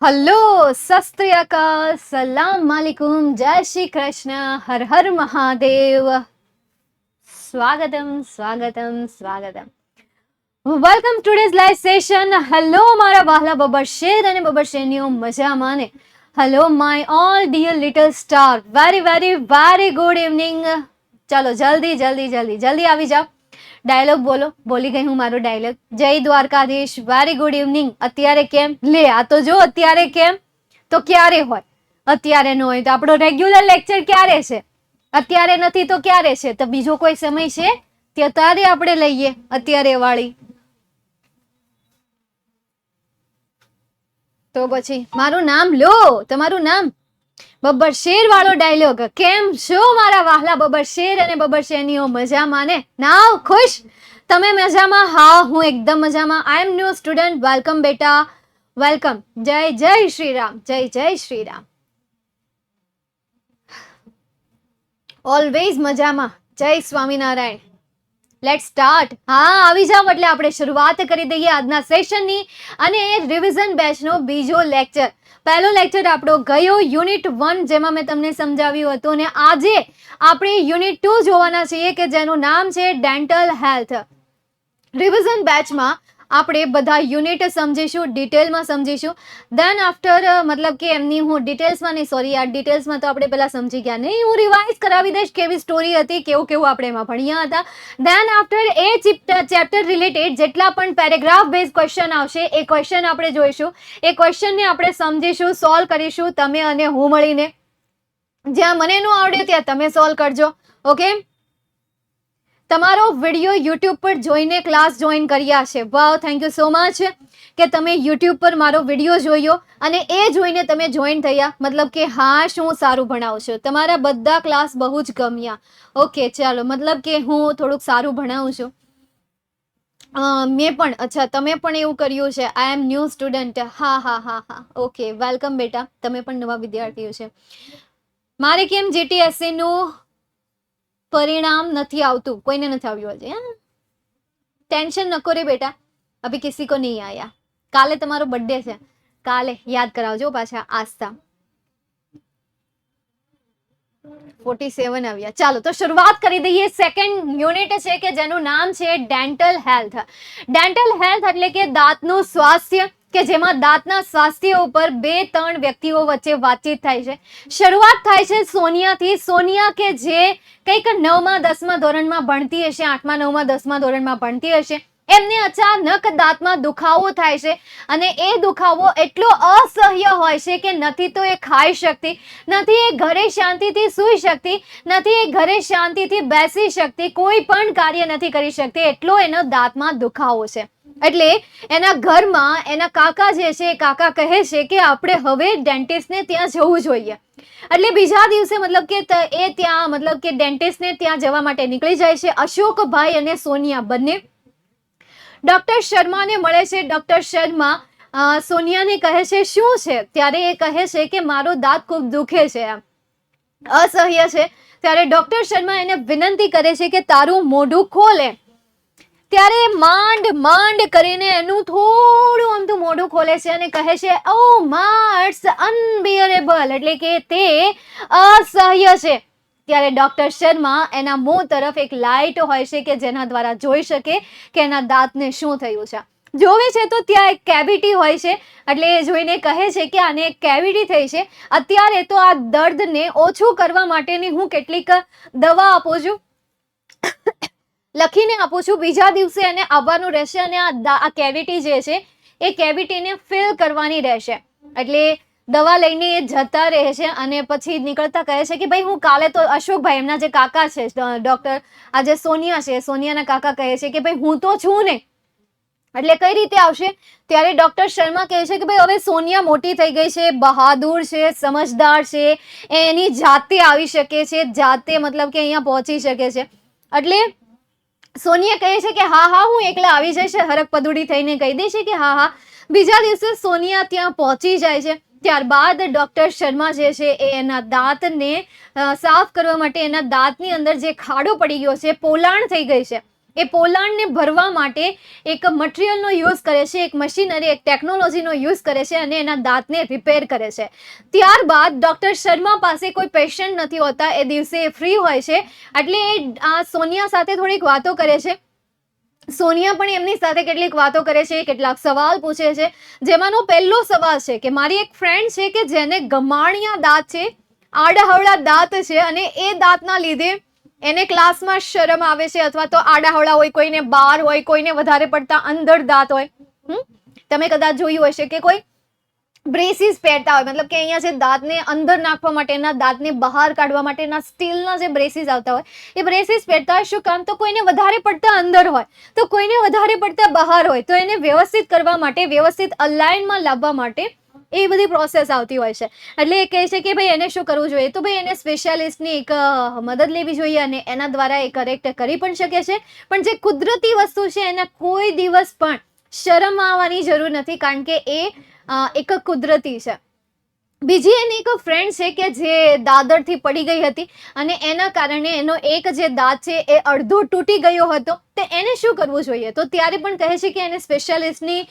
Hello, સસ્ત્રી અકાલ, સલામ વાલેકુમ, જય શ્રી કૃષ્ણ, હર હર મહાદેવ. સ્વાગતમ સ્વાગતમ સ્વાગતમ. Welcome today's live session. Hello મારા વહાલા બબરશેર અને બબરશેરનીઓ મજામાં ને. Hello my all dear little star, very very very good evening. ચાલો જલ્દી જલ્દી જલ્દી જલ્દી આવી જાઓ. ડાયલોગ બોલો. બોલી ગઈ હું મારો ડાયલોગ. જય દ્વારકાધીશ, વેરી ગુડ ઇવનિંગ. અત્યારે કેમ? લે આ તો જો અત્યારે કેમ તો ક્યારે હોય. અત્યારે ન હોય તો આપણો રેગ્યુલર લેક્ચર ક્યારે છે? અત્યારે નથી તો ક્યારે છે? તો બીજો કોઈ સમય છે કે અત્યારે આપણે લઈએ અત્યારે વાળી? તો પછી મારું નામ લો, તમારું નામ બબ્બરશેર વાળો ડાયલોગ. કેમ છો મારા વાહલા બબ્બરશેર અને બબ્બરશેરનીઓ? મજામાં ને? નાવ ખુશ? તમે મજામાં? હા, હું એકદમ મજામાં. આઈ એમ ન્યૂ સ્ટુડન્ટ. વેલકમ બેટા, વેલકમ. જય જય શ્રી રામ, જય જય શ્રી રામ. ઓલવેઝ મજામાં. જય સ્વામિનારાયણ. Late start. હા, આવી જાવ એટલે આપણે શરૂઆત કરી દઈએ આજના સેશનની. અને રિવિઝન બેચનો બીજો લેક્ચર. પહેલો લેક્ચર આપણો ગયો યુનિટ 1, જેમાં મેં તમને સમજાવ્યું હતું. અને આજે આપણે યુનિટ 2 જોવાના છીએ કે જેનું નામ છે ડેન્ટલ હેલ્થ. રિવિઝન બેચમાં આપણે બધા યુનિટ સમજીશું, ડિટેલમાં સમજીશું. દેન આફ્ટર મતલબ કે એમની હું ડિટેલ્સમાં નહીં, સોરી યાર, ડિટેલ્સમાં તો આપણે પહેલા સમજી ગયા નહીં. હું રિવાઇઝ કરાવી દઈશ કેવી સ્ટોરી હતી, કેવું કેવું આપણે એમાં ભણ્યા હતા. દેન આફ્ટર એ ચેપ્ટર રિલેટેડ જેટલા પણ પેરેગ્રાફ બેઝ ક્વેશ્ચન આવશે એ ક્વેશ્ચન આપણે જોઈશું. એ ક્વેશ્ચનને આપણે સમજીશું, સોલ્વ કરીશું, તમે અને હું મળીને. જ્યાં મને ન આવડે ત્યાં તમે સોલ્વ કરજો. ઓકે? તમારો વિડીયો યુટ્યુબ પર જોઈને ક્લાસ જોઈન કર્યા છે. વાવ, થેન્ક યુ સો મચ કે તમે યુટ્યુબ પર મારો વિડીયો જોયો અને એ જોઈને તમે જોઈન થયા. મતલબ કે હા, શું સારું ભણાવું છું. તમારા બધા ક્લાસ બહુ જ ગમ્યા. ઓકે, ચાલો, મતલબ કે હું થોડુંક સારું ભણાવું છું. મેં પણ, અચ્છા, તમે પણ એવું કર્યું છે. આઈ એમ ન્યૂ સ્ટુડન્ટ. હા હા હા હા, ઓકે, વેલકમ બેટા. તમે પણ નવા વિદ્યાર્થીઓ છે. મારે કેમ જીટીએસસી નું પરિણામ નથી આવતું? કોઈને નથી આવ્યું હજી? ટેન્શન નકો રે બેટા, અભી કિસી કો નહીં આયા. કાલે તમારો બર્થડે છે, કાલે યાદ કરાવજો પાછા. આસ્થા 47 આવ્યા. ચાલો તો શરૂઆત કરી દઈએ. સેકન્ડ યુનિટ છે કે જેનું નામ છે ડેન્ટલ હેલ્થ. ડેન્ટલ હેલ્થ એટલે કે દાંતનું સ્વાસ્થ્ય, કે જેમાં દાંતના સ્વાસ્થ્ય ઉપર 2-3 વ્યક્તિઓ વચ્ચે વાતચીત થાય છે. શરૂઆત થાય છે સોનિયાથી. સોનિયા કે જે કંઈક 9મા 10મા ધોરણમાં ભણતી હશે, 8મા 9મા 10મા ધોરણમાં ભણતી હશે. એમને અચાનક દાંતમાં દુખાવો થાય છે અને એ દુખાવો એટલો અસહ્ય હોય છે કે નથી તો એ ખાઈ શકતી, નથી એ ઘરે શાંતિથી સૂઈ શકતી, નથી એ ઘરે શાંતિથી બેસી શકતી, કોઈ પણ કાર્ય નથી કરી શકતી. એટલો એનો દાંતમાં દુખાવો છે. એટલે એના ઘરમાં એના કાકા જે છે, કાકા કહે છે કે આપણે હવે ડેન્ટિસ્ટને ત્યાં જવું જોઈએ. એટલે બીજા દિવસે મતલબ કે એ ત્યાં મતલબ કે ડેન્ટિસ્ટને ત્યાં જવા માટે નીકળી જાય છે. અશોકભાઈ અને સોનિયા બંને ડોક્ટર શર્માને મળે છે. ડોક્ટર શર્મા સોનિયાને કહે છે શું છે? ત્યારે એ કહે છે કે મારો દાંત ખૂબ દુખે છે, અસહ્ય છે. ત્યારે ડોક્ટર શર્મા એને વિનંતી કરે છે કે તારું મોઢું ખોલે. ત્યારે માંડ માંડ કરીને એનું થોડું અમથું મોઢું ખોલે છે અને કહે છે ઓ મા, ઇટ્સ અનબિયરેબલ, એટલે કે તે અસહ્ય છે. ત્યારે ડોક્ટર શર્મા એના મોં તરફ એક લાઇટ હોય છે કે જેના દ્વારા જોઈ શકે કે એના દાંતને શું થયું છે. જોવે છે તો ત્યાં એક કેવિટી હોય છે, એટલે એ જોઈને કહે છે કે આને એક કેવિટી થઈ છે. અત્યારે તો આ દર્દને ઓછું કરવા માટેની હું કેટલીક દવા આપું છું, લખીને આપું છું. બીજા દિવસે એને આવવાનું રહેશે અને આ કેવિટી જે છે એ કેવિટીને ફિલ કરવાની રહેશે. એટલે દવા લઈને એ જતા રહે છે અને પછી નીકળતા કહે છે કે ભાઈ હું કાલે તો અશોકભાઈ, એમના જે કાકા છે ડોક્ટર, આ જે સોનિયા છે, સોનિયાના કાકા કહે છે કે ભાઈ હું તો છું ને, એટલે કઈ રીતે આવશે? ત્યારે ડોક્ટર શર્મા કહે છે કે ભાઈ હવે સોનિયા મોટી થઈ ગઈ છે, બહાદુર છે, સમજદાર છે, એની જાતે આવી શકે છે, જાતે મતલબ કે અહીંયા પહોંચી શકે છે. એટલે સોનિયા કહે છે કે હા હા હું એકલા આવી જઈશ, હરક પદુડી થઈને કહી દે છે કે હા હા. બીજા દિવસે સોનિયા ત્યાં પહોંચી જાય છે. ત્યારબાદ ડોક્ટર શર્મા જે છે એ એના દાંતને સાફ કરવા માટે, એના દાંતની અંદર જે ખાડો પડી ગયો છે, પોલાણ થઈ ગઈ છે, એ પોલાણને ભરવા માટે એક મટીરિયલનો યુઝ કરે છે, એક મશીનરી, એક ટેકનોલોજીનો યુઝ કરે છે અને એના દાંતને રિપેર કરે છે. ત્યારબાદ ડોક્ટર શર્મા પાસે કોઈ પેશન્ટ નથી હોતા, એ દિવસે ફ્રી હોય છે, એટલે એ આ સોનિયા સાથે થોડીક વાતો કરે છે. સોનિયા પણ એમની સાથે કેટલીક વાતો કરે છે, કેટલાક સવાલ પૂછે છે. જેમાંનો પહેલો સવાલ છે કે મારી એક ફ્રેન્ડ છે કે જેને ગમાણિયા દાંત છે, આડાહવડા દાંત છે, અને એ દાંતના લીધે એને ક્લાસમાં શરમ આવે છે, અથવા તો આડાહવડા હોય, કોઈને બાર હોય, કોઈને વધારે પડતા અંદર દાંત હોય. તમે કદાચ જોયું હશે કે કોઈ બ્રેસીસ પહેરતા હોય, મતલબ કે અહીંયા જે દાંતને અંદર નાખવા માટેના, દાંતને બહાર કાઢવા માટેના સ્ટીલના જે બ્રેસીસ આવતા હોય, એ બ્રેસીસ પહેરતા હોય. શું કામ? તો કોઈને વધારે પડતા અંદર હોય, તો કોઈને વધારે પડતા બહાર હોય, તો એને વ્યવસ્થિત કરવા માટે, વ્યવસ્થિત અલાઇનમાં લાવવા માટે એ બધી પ્રોસેસ આવતી હોય છે. એટલે એ કહે છે કે ભાઈ એને શું કરવું જોઈએ? તો ભાઈ એને સ્પેશિયાલિસ્ટની એક મદદ લેવી જોઈએ અને એના દ્વારા એ કરેક્ટ કરી પણ શકે છે. પણ જે કુદરતી વસ્તુ છે એના કોઈ દિવસ પણ શરમ આવવાની જરૂર નથી, કારણ કે એ એક કુદરતી છે. બીજી એની એક ફ્રેન્ડ છે કે જે દાદરથી પડી ગઈ હતી અને એના કારણે એનો એક જે દાંત છે એ અડધો તૂટી ગયો હતો. તો એને શું કરવું જોઈએ? તો ત્યારે પણ કહે છે કે એને સ્પેશિયાલિસ્ટની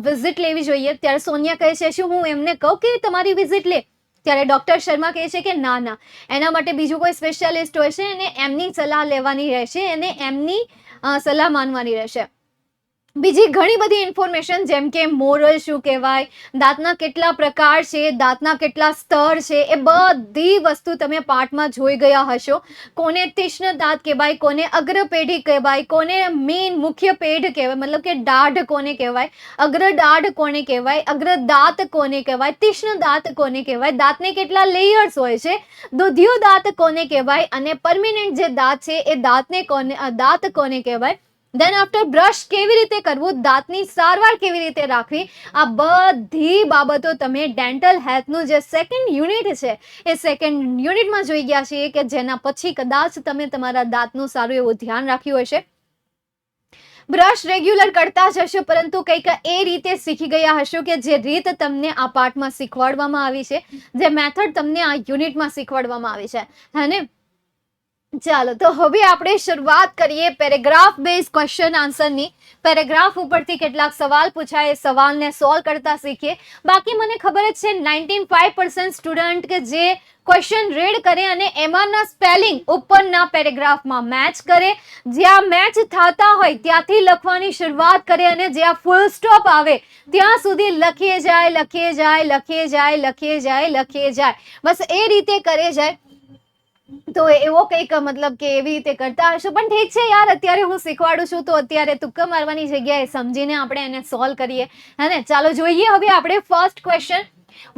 વિઝિટ લેવી જોઈએ. ત્યારે સોનિયા કહે છે શું હું એમને કહું કે તમારી વિઝિટ લે? ત્યારે ડોક્ટર શર્મા કહે છે કે ના ના, એના માટે બીજું કોઈ સ્પેશિયાલિસ્ટ હોય છે અને એમની સલાહ લેવાની રહેશે અને એમની સલાહ માનવાની રહેશે. બીજી ઘણી બધી ઇન્ફોર્મેશન, જેમ કે મોરલ શું કહેવાય, દાંતના કેટલા પ્રકાર છે, દાંતના કેટલા સ્તર છે, એ બધી વસ્તુ તમે પાઠમાં જોઈ ગયા હશો. કોને તીક્ષ્ણ દાંત કહેવાય, કોને અગ્ર પેઢી કહેવાય, કોને મેઇન મુખ્ય પેઢ કહેવાય, મતલબ કે દાઢ કોને કહેવાય, અગ્ર દાઢ કોને કહેવાય, અગ્ર દાંત કોને કહેવાય, તીક્ષ્ણ દાંત કોને કહેવાય, દાંતને કેટલા લેયર્સ હોય છે, દુધિયો દાંત કોને કહેવાય, અને પરમેનન્ટ જે દાંત છે એ દાંત કોને કહેવાય. દેન આફ્ટર બ્રશ કેવી રીતે કરવું, દાંતની સારવાર કેવી રીતે રાખવી, આ બધી બાબતો તમે ડેન્ટલ હેલ્થનું જે સેકન્ડ યુનિટ છે એ સેકન્ડ યુનિટમાં જોઈ ગયા છીએ, કે જેના પછી કદાચ તમે તમારા દાંતનું સારું એવું ધ્યાન રાખ્યું હશે. બ્રશ રેગ્યુલર કરતા જ હશો, પરંતુ કંઈક એ રીતે શીખી ગયા હશો કે જે રીત તમને આ પાઠમાં શીખવાડવામાં આવી છે, જે મેથડ તમને આ યુનિટમાં શીખવાડવામાં આવી છે, હે ને? ચાલો, તો હવે આપણે શરૂઆત કરીએ પેરેગ્રાફ બેઝ ક્વેશ્ચન આન્સરની. પેરેગ્રાફ ઉપરથી કેટલાક સવાલ પૂછાય, એ સવાલને સોલ્વ કરતા શીખીએ. બાકી મને ખબર જ છે 95% સ્ટુડન્ટ કે જે ક્વેશ્ચન રીડ કરે અને એમાંના સ્પેલિંગ ઉપરના પેરેગ્રાફમાં મેચ કરે, જ્યાં મેચ થતા હોય ત્યાંથી લખવાની શરૂઆત કરે અને જ્યાં ફૂલ સ્ટોપ આવે ત્યાં સુધી લખીએ જાય, લખીએ જાય, લખીએ જાય, લખીએ જાય, લખીએ જાય, બસ એ રીતે કરે જાય. તો એવો કંઈક મતલબ કે એવી રીતે કરતા હશો. પણ ઠીક છે યાર, અત્યારે હું શીખવાડું છું તો અત્યારે તુક્કા મારવાની જગ્યાએ સમજીને આપણે એને સોલ્વ કરીએ, હે ને? ચાલો જોઈએ હવે આપણે first question.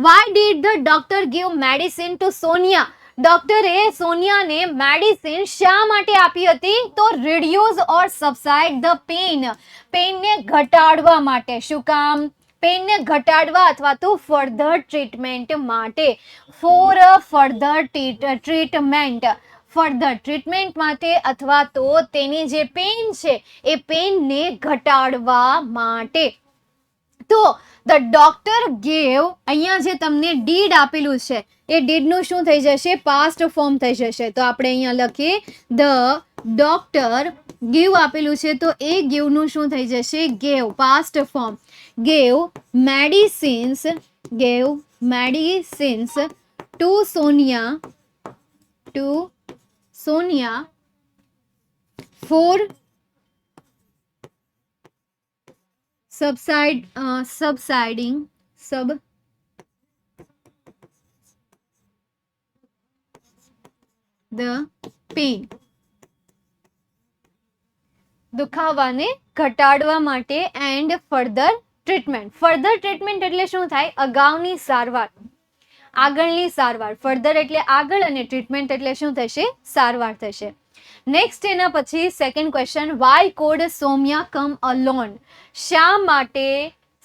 Why did the doctor give medicine to Sonia? ડોક્ટરે સોનિયાને મેડિસિન શા માટે આપી હતી? તો reduce or subside the pain, પેઇનને ઘટાડવા માટે. શું કામ? પેઇનને ઘટાડવા અથવા તો ફર્ધર ટ્રીટમેન્ટ માટે. For further treatment, further treatment માટે, અથવા તો તેની જે પેઇન છે એ પેઇનને ઘટાડવા માટે. તો ધ ડોક્ટર ગેવ, અહીંયા જે તમને ડીડ આપેલું છે એ ડીડનું શું થઈ જશે? પાસ્ટ ફોર્મ થઈ જશે. તો આપણે અહીંયા લખીએ ધ ડોક્ટર ગીવ આપેલું છે તો એ ગીવનું શું થઈ જશે? Gave, past form. Gave medicines, gave medicines to Sonia for subsiding sub the pain, દુખાવાને ઘટાડવા માટે and further treatment. Further treatment એટલે શું થાય? અગાઉની સારવાર, આગળની સારવાર. ફર્ધર એટલે આગળ અને ટ્રીટમેન્ટ એટલે શું થશે? સારવાર થશે. નેક્સ્ટ એના પછી second question, why could Somya come alone? શા માટે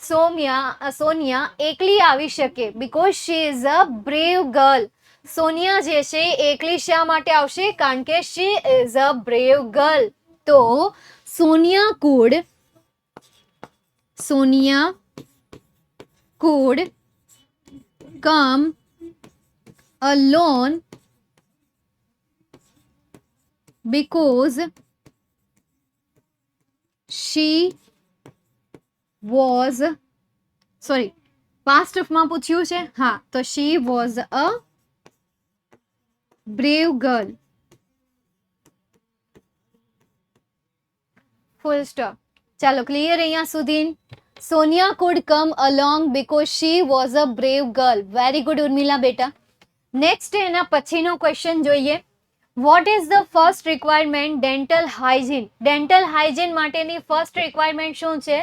સોનિયા એકલી આવી શકે? Because she is a brave girl. Sonia જે છે એકલી શા માટે આવશે? કારણ કે she is a brave girl. તો Sonia could come alone because she was, sorry, past of માં પૂછ્યું છે. હા, તો she was a brave girl. Full stop. ચાલો ક્લિયર અહીંયા સુધી? Sonia could come along because she was a brave girl. Very good Urmila બેટા. નેક્સ્ટ એના પછીનો ક્વેશ્ચન જોઈએ. Vote is the first requirement dental hygiene? Dental hygiene માટેની ફર્સ્ટ રિક્વાયરમેન્ટ શું છે?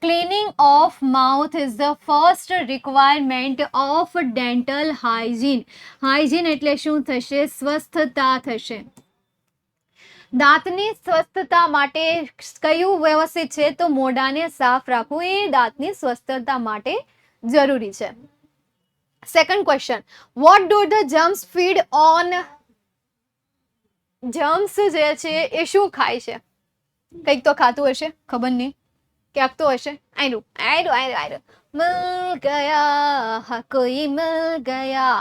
Cleaning of mouth is the first requirement of dental hygiene. Hygiene એટલે શું થશે? સ્વસ્થતા થશે. દાંતની સ્વસ્થતા માટે કયું વ્યવસ્થિત છે? તો મોઢાને સાફ રાખવું એ દાંતની સ્વસ્થતા માટે જરૂરી છે. Second question, what do the germs feed on? Germs જે છે એ શું ખાય છે? કંઈક તો ખાતું હશે, ખબર નહીં, ક્યાંક તો હશે. આયરું મિલ ગયા કોઈ મિલ ગયા.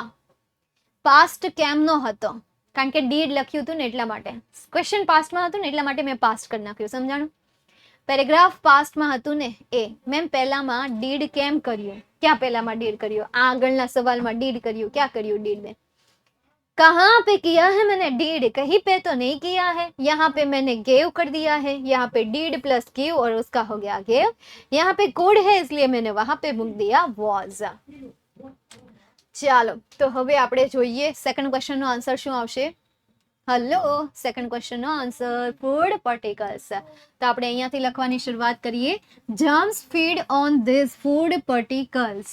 પાસ્ટ કેમનો હતો? કારણ કે ડીડ લખ્યું હતું ને એટલા માટે. ક્વેશ્ચન પાસ્ટમાં હતું ને એટલા માટે મેં પાસ્ટ કરી નાખ્યું. સમજાણું? પેરેગ્રાફ પાસ્ટમાં હતું ને એ મેમ પહેલામાં ડીડ કેમ કર્યું? ક્યાં પહેલામાં ડીડ કર્યું? આગળના સવાલમાં ડીડ કર્યું. ક્યાં કર્યું ડીડ में? कहाँ पे किया है मैंने डीड? कहीं पे तो नहीं किया है. यहाँ पे मैंने गेव कर दिया है. यहाँ पे डीड प्लस क्यू और उसका हो गया गेव. यहाँ पे कोड है इसलिए मैंने वहां पे मूक दिया वॉज. ચાલો તો હવે આપણે જોઈએ સેકન્ડ ક્વેશ્ચનનો આન્સર શું આવશે. હલો, સેકન્ડ ક્વેશ્ચનનો આન્સર ફૂડ પાર્ટિકલ્સ. તો આપણે અહીંયાથી લખવાની શરૂઆત કરીએ. Germs feed on this food particles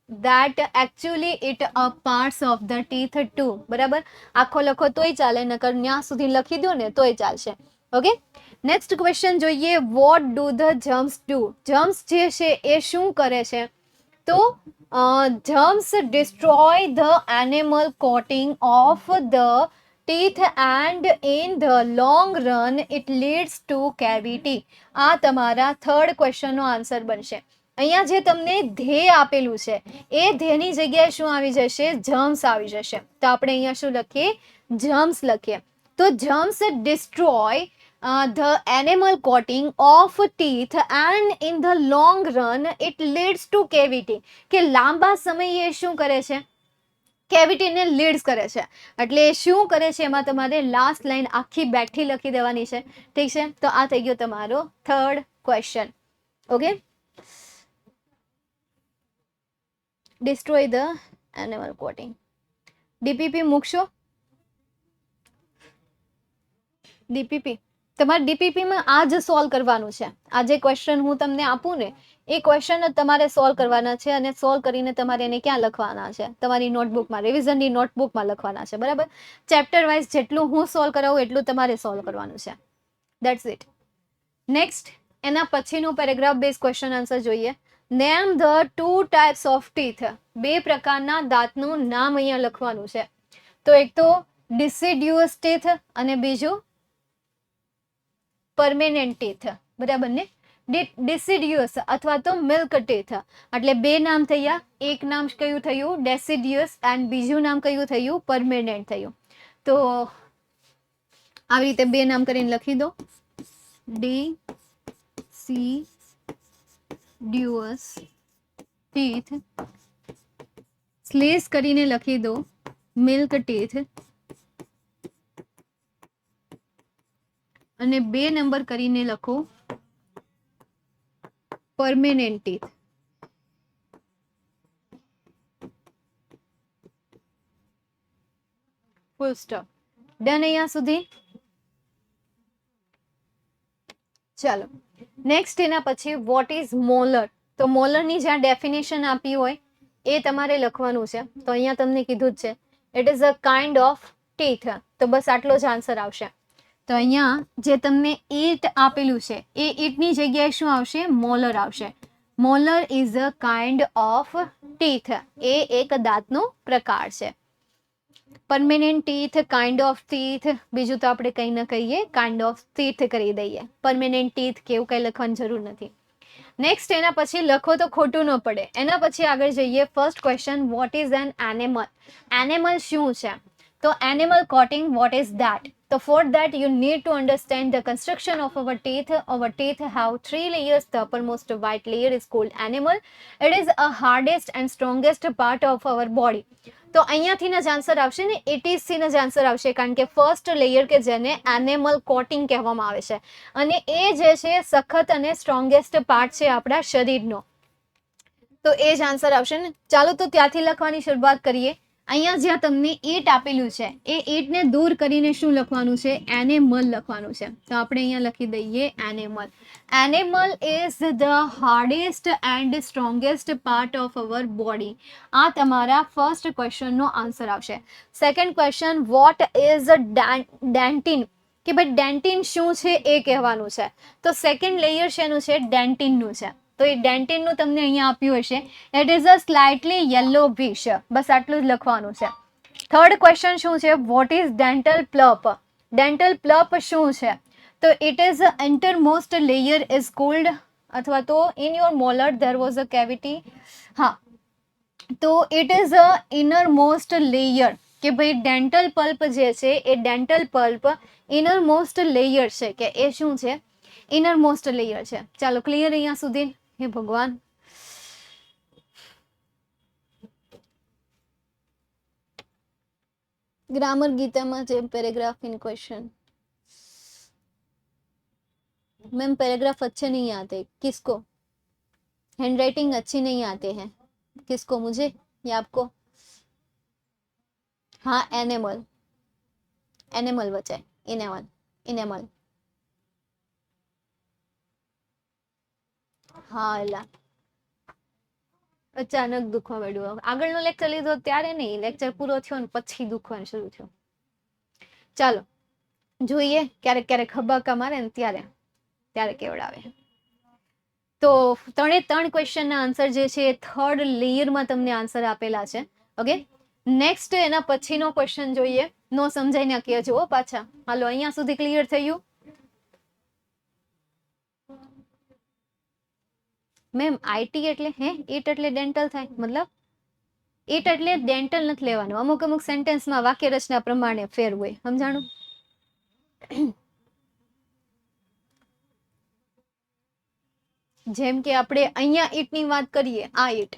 that actually it are parts of the teeth too. બરાબર, આખો લખો તોય ચાલે, નકર ત્યાં સુધી લખી દો ને તોય ચાલશે. ઓકે, નેક્સ્ટ ક્વેશ્ચન જોઈએ. What do the germs do? Germs જે છે એ શું કરે છે? તો germs destroy the animal coating of the teeth and in the long run it leads to cavity. આ તમારા થર્ડ ક્વેશ્ચનનો આન્સર બનશે. અહીંયા જે તમને ધ્યેય આપેલું છે એ ધ્યેયની જગ્યાએ શું આવી જશે? જર્મ્સ આવી જશે. તો આપણે અહીંયા શું લખીએ? જર્મ્સ લખીએ. તો germs destroy the animal coating of teeth and in the long run it leads to cavity. કે લાંબા સમયે શું કરે છે? કેવિટીને લીડ્સ કરે છે. એટલે શું કરે છે એમાં તમારે લાસ્ટ લાઈન આખી બેઠી લખી દેવાની છે. ઠીક છે, તો આ થઈ ગયો તમારો third question. Okay, destroy the animal coating. DPP મૂકશો? ડીપીપી તમારે ડીપીપીમાં આ જ સોલ્વ કરવાનું છે. આ જે ક્વેશ્ચન હું તમને આપું ને એ ક્વેશ્ચન જ તમારે સોલ્વ કરવાના છે અને સોલ્વ કરીને તમારે એને ક્યાં લખવાના છે? તમારી નોટબુકમાં, રિવિઝનની નોટબુકમાં લખવાના છે. બરાબર, ચેપ્ટર વાઇઝ જેટલું હું સોલ્વ કરાવું એટલું તમારે સોલ્વ કરવાનું છે. That's it. નેક્સ્ટ એના પછીનું પેરેગ્રાફ બેઝ ક્વેશ્ચન આન્સર જોઈએ. Name the 2 types of teeth. બે પ્રકારના દાંતનું નામ અહીંયા લખવાનું છે. તો એક તો ડિસિડ્યુઅસ ટીથ અને બીજું પરમેનન્ટ ટીથ. બરાબર ને? ડિસિડ્યુઅસ અથવા તો મિલ્ક ટીથ. એટલે બે નામ થયા. એક નામ કયું થયું? ડેસિડ્યુઅસ એન્ડ બીજું નામ કયું થયું? પરમેનન્ટ થયું. તો આવી રીતે બે નામ કરીને લખી દો. ડિસિડ્યુઅસ ટીથ સ્લેશ કરીને લખી દો મિલ્ક ટીથ અને બે નંબર કરીને લખો permanent teeth. Full stop. Done અહીંયા સુધી? ચાલો નેક્સ્ટ એના પછી વોટ ઇઝ મોલર. તો મોલરની જ્યાં ડેફિનેશન આપી હોય એ તમારે લખવાનું છે. તો અહીંયા તમને કીધું જ છે it is a kind of teeth. તો બસ આટલો જ આન્સર આવશે. તો અહીંયા જે તમને ઈટ આપેલું છે એ ઈટની જગ્યાએ શું આવશે? મોલર આવશે. Molar is a kind of teeth. એ એક દાંતનો પ્રકાર છે. Permanent teeth, kind of teeth, બીજું તો આપણે કંઈ ન કહીએ, કાઇન્ડ ઓફ ટીથ કરી દઈએ. પરમેનન્ટ ટીથ કેવું કંઈ લખવાની જરૂર નથી. નેક્સ્ટ એના પછી લખો તો ખોટું ન પડે. એના પછી આગળ જઈએ. First question, what is an animal. Animal શું છે? તો animal coating, what is that? So for that you need to understand the construction of our teeth. Our teeth have 3 layers. The uppermost white layer is called enamel. It is a hardest and strongest part of our body. તો અહીંયાથી જ answer આવશે ને, 80 થી જ answer આવશે, કારણ કે ફર્સ્ટ લેયર કે જેને એનિમલ કોટિંગ કહેવામાં આવે છે અને એ જે છે સખત અને સ્ટ્રોંગેસ્ટ પાર્ટ છે આપણા શરીરનો. તો એ જ આન્સર આવશે ને. ચાલો તો ત્યાંથી લખવાની શરૂઆત કરીએ. અહીંયા જ્યાં તમને ઈટ આપેલું છે એ ઈટને દૂર કરીને શું લખવાનું છે? એનિમલ લખવાનું છે. તો આપણે અહીંયા લખી દઈએ animal. Animal is the hardest and strongest part of our body. આ તમારા ફર્સ્ટ ક્વેશ્ચનનો આન્સર આવશે. Second question, what is dentine. કે ભાઈ ડેન્ટિન શું છે એ કહેવાનું છે. તો સેકન્ડ લેયર શેનું છે? ડેન્ટિનનું છે. તો એ ડેન્ટિનનું તમને અહીંયા આપ્યું હશે. It is a slightly yellowish. બસ આટલું જ લખવાનું છે. થર્ડ ક્વેશ્ચન શું છે? What is dental pulp. Dental pulp શું છે? તો it is intermost layer is called, અથવા તો in your molar there was a cavity. હા, તો it is a innermost layer. કે ભાઈ ડેન્ટલ પલ્પ જે છે એ ડેન્ટલ પલ્પ ઇનરમોસ્ટ લેયર છે, કે એ શું છે? ઇનરમોસ્ટ લેયર છે. ચાલો ક્લિયર અહીંયા સુધી? હે ભગવાન, ग्रामर गीता में जो paragraph in question, ma'am paragraph अच्छे नहीं आते किसको? हैंड राइटिंग अच्छी नहीं आते हैं किसको? मुझे या आपको? हाँ एनिमल, एनिमल बचा है. Enamel, enamel. હા એલા અચાનક દુખવા માંડ્યું. આગળનો લેક્ચર લીધો ત્યારે નહીં, લેક્ચર પૂરો થયો ને પછી દુખવાનું શરૂ થયું. ચાલો જોઈએ, ક્યારેક ક્યારેક હબાકા મારે ને ત્યારે કેવડાવે. તો 3 ક્વેશ્ચનના આન્સર જે છે એ થર્ડ લેયરમાં તમને આન્સર આપેલા છે. ઓકે, નેક્સ્ટ એના પછીનો ક્વેશ્ચન જોઈએ. નો સમજાય ને કહેજો પાછા. હાલો અહીંયા સુધી ક્લિયર થયું? મેમ આઈટી એટલે ઈટ એટલે ડેન્ટલ થાય, મતલબ ઈટ એટલે ડેન્ટલ નથી લેવાનું. અમુક સેન્ટેન્સમાં વાક્ય રચના પ્રમાણે ફેર હોય, સમજાણું? જેમ કે આપણે અહીંયા ઈટની વાત કરીએ, આ ઈટ,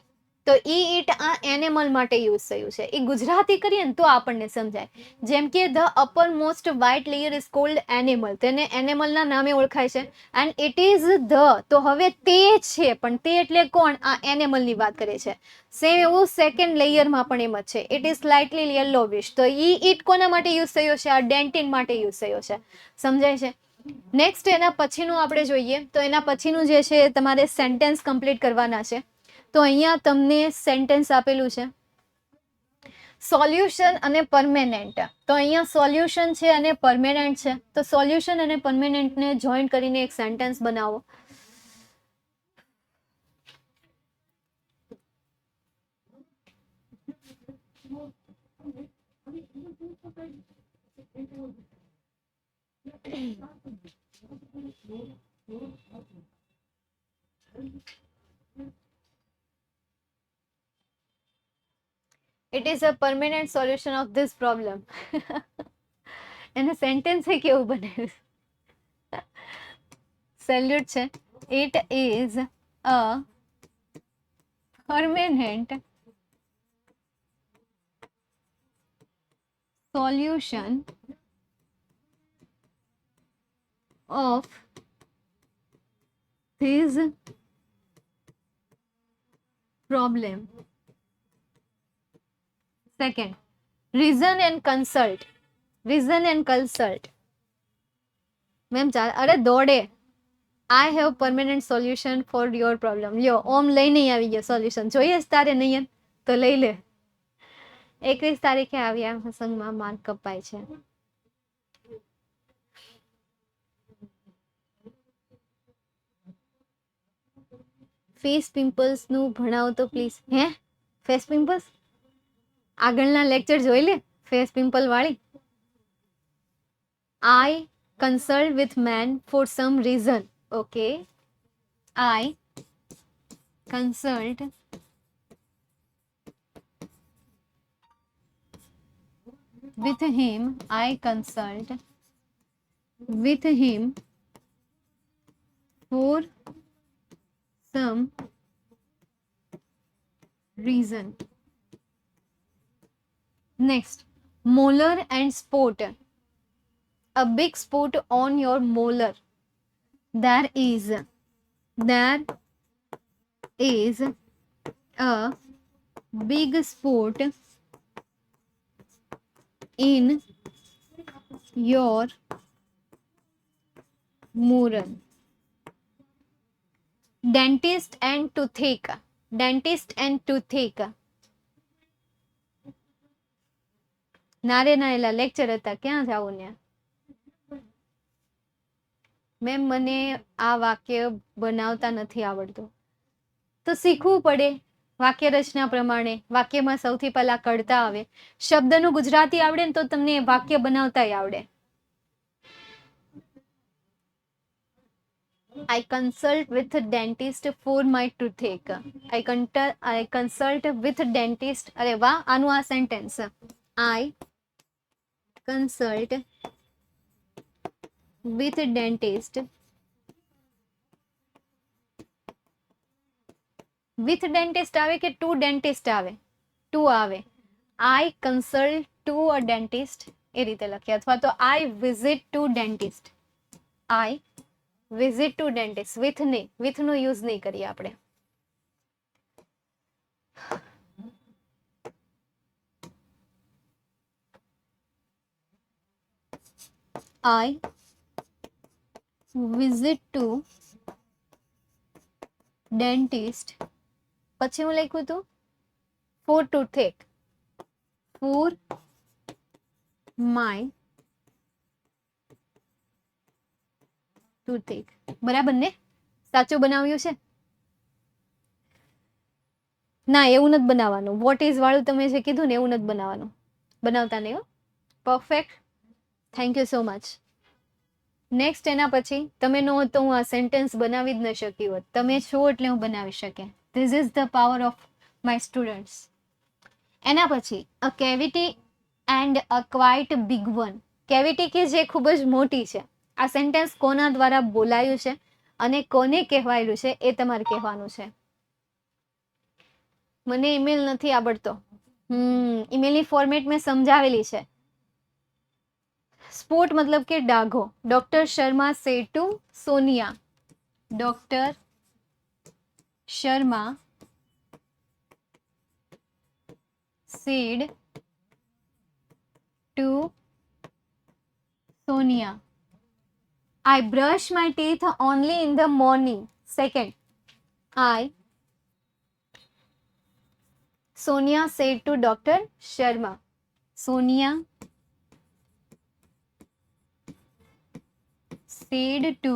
તો ઈ ઈટ આ એનિમલ માટે યુઝ થયું છે. એ ગુજરાતી કરીએ ને તો આપણને સમજાય. જેમ કે the upper most white layer is cold animal. તેને એનિમલના નામે ઓળખાય છે. એન્ડ ઇટ ઇઝ ધ, તો હવે તે છે, પણ તે એટલે કોણ? આ એનિમલની વાત કરે છે. સેમ એવું સેકન્ડ લેયરમાં પણ એમ જ છે. It is slightly yellowish. તો ઈ ઈટ કોના માટે યુઝ થયો છે? આ ડેન્ટિન માટે યુઝ થયો છે. સમજાય છે? નેક્સ્ટ એના પછીનું આપણે જોઈએ. તો એના પછીનું જે છે તમારે સેન્ટેન્સ કમ્પ્લીટ કરવાના છે. તો અહીંયા તમને સેન્ટેન્સ આપેલું છે સોલ્યુશન અને પરમેનન્ટ. તો અહીંયા સોલ્યુશન છે અને પરમેનન્ટ છે. તો સોલ્યુશન અને પરમેનન્ટને જોઈન્ટ કરીને એક સેન્ટેન્સ બનાવો. It is a permanent solution of this problem. એને સેન્ટેન્સ કેવું બને? સેલ્યુટ છે. It is a permanent solution of this problem. Second, reason and consult. Reason and consult. Ma'am અરે દોડે. I have permanent solution for your problem. લ્યો ઓમ લઈને આવી ગયો સોલ્યુશન. જોઈએ જ તારે નહીં તો લઈ લે. 21 તારીખે આવ્યા પ્રસંગમાં માર્ક કપાય છે. ફેસ પિમ્પલ્સ નું ભણાવો તો પ્લીઝ. હે ફેસ પિમ્પલ્સ આગળના લેક્ચર જોઈ લે ફેસ પિમ્પલ વાળી. I consult with man for some reason. Okay. I consult with him. I consult with him for some reason. Next, molar and spot. A big spot on your molar. There is a big spot in your molar. Dentist and toothache. Dentist and toothache. નારે નારેલા lecture હતા, ક્યાં જાવું ને? Ma'am મને આ વાક્ય બનાવતા નથી આવડતું. તો શીખવું પડે વાક્ય રચના પ્રમાણે. વાક્યમાં સૌથી પહેલા કડતા આવે, શબ્દનું ગુજરાતી આવડે ને તો તમને વાક્ય બનાવતાય આવડે. I consult with a dentist for my toothache. I consult with a dentist. અરે વાહ, આનું આ sentence. I consult with a dentist. With dentist આવે કે to dentist આવે? To આવે. I consult to a dentist એ રીતે લખીએ, અથવા તો I visit to dentist. I visit to dentist. with નહીં, with નો યુઝ નહીં કરીએ આપણે. I visit to dentist. પછી હું લખ્યું હતું for toothache. For my toothache. બરાબર ને? સાચું બનાવ્યું છે? ના, એવું નથી બનાવવાનું. વોટ ઇઝ વાળું તમે જે કીધું ને એવું નથી બનાવવાનું. બનાવતા નહીં હો. Perfect. Thank you so much. Next એના પછી તમે ન હોત તો હું આ સેન્ટેન્સ બનાવી જ ન શકી હોત. તમે છો એટલે હું બનાવી શકે. This is the power of my students. એના પછી a cavity and a quite big one. Cavity કે જે ખૂબ જ મોટી છે. આ સેન્ટેન્સ કોના દ્વારા બોલાયું છે અને કોને કહેવાયેલું છે એ તમારે કહેવાનું છે. મને ઈમેલ નથી આવડતો. ઈમેલની ફોર્મેટ મેં સમજાવેલી છે. સ્પોટ મતલબ કે ડાઘો. Doctor Sharma said to Sonia. Doctor Sharma said to Sonia, I brush my teeth only in the morning. Second, Sonia said to Dr. Sharma. Sonia said to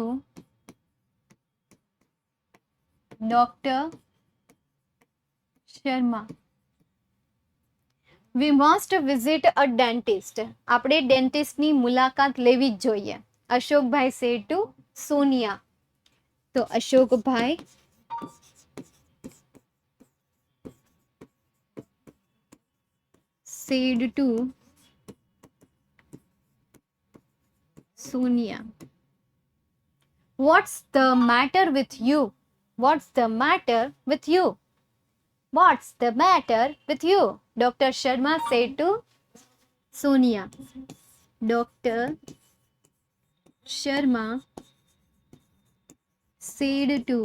Dr. Sharma. We must visit a dentist. આપણે ડેન્ટિસ્ટની મુલાકાત લેવી જ જોઈએ. અશોકભાઈ said to Sonia. તો અશોકભાઈ said to Sonia. What's the matter with you? What's the matter with you? What's the matter with you? Dr. Sharma said to Sonia. Dr. Sharma said to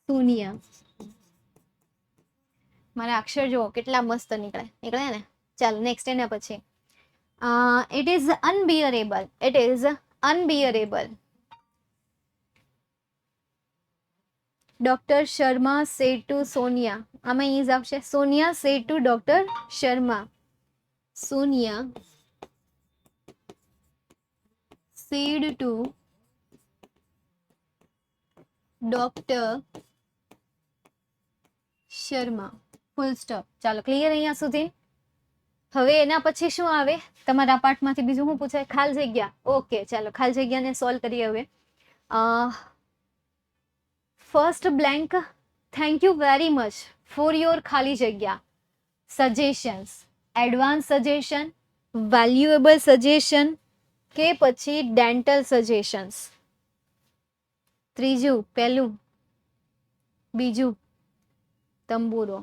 શૂન્ય. મારા અક્ષર જુઓ કેટલા મસ્ત નીકળે ને. ચાલો નેક્સ્ટ એના પછી it is unbearable. It is unbearable. Doctor Sharma said to Sonia. આમાં ઇઝ આવશે. Sonia said to doctor Sharma. Sonia said to doctor Sharma. Full stop. ચાલો ક્લિયર અહીંયા સુધી. હવે એના પછી શું આવે તમારા પાઠમાંથી બીજું શું પૂછાય? ખાલી જગ્યા. ઓકે ચાલો ખાલી જગ્યાને સોલ્વ કરીએ હવે. First blank. Thank you very much for your ખાલી જગ્યા suggestions. Advance suggestion, valuable suggestion કે પછી ડેન્ટલ સજેશન્સ? ત્રીજું, પહેલું, બીજું તંબુરો.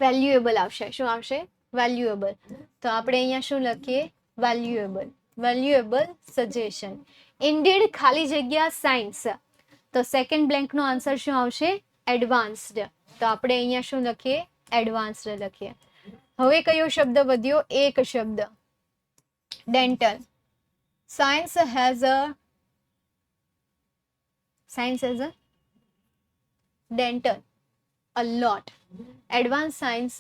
વેલ્યુએબલ આવશે. શું આવશે? વેલ્યુએબલ. તો આપણે અહીંયા શું લખીએ? વેલ્યુએબલ. Valuable suggestion. ઇન્ડીડ ખાલી જગ્યા સાયન્સ. તો સેકન્ડ બ્લેન્કનો આન્સર શું આવશે? એડવાન્સ્ડ. તો આપણે અહીંયા શું લખીએ? એડવાન્સ્ડ લખીએ. હવે કયો શબ્દ વધ્યો? એક શબ્દ, dental. Science has a dental a lot. Advanced science,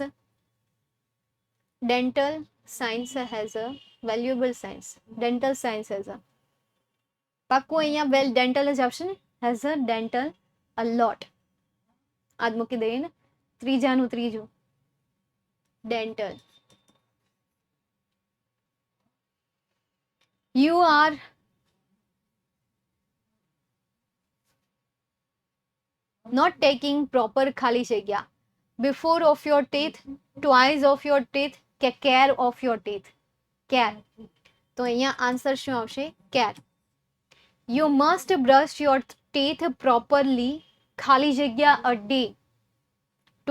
dental science has a valuable science. Dental science has a પાક્કું અહીંયા વેલ ડેન્ટલ જ આવશે ને. હેઝ અ ડેન્ટલ અ લોટ. આજ મૂકી દઈએ ને. ત્રીજાનું ત્રીજું dental. You are not taking proper ખાલી જગ્યા. Before of your teeth, twice of your teeth કે care of your teeth? care. તો અહીંયા આન્સર શું આવશે? care. You must brush your teeth properly ખાલી જગ્યા a day,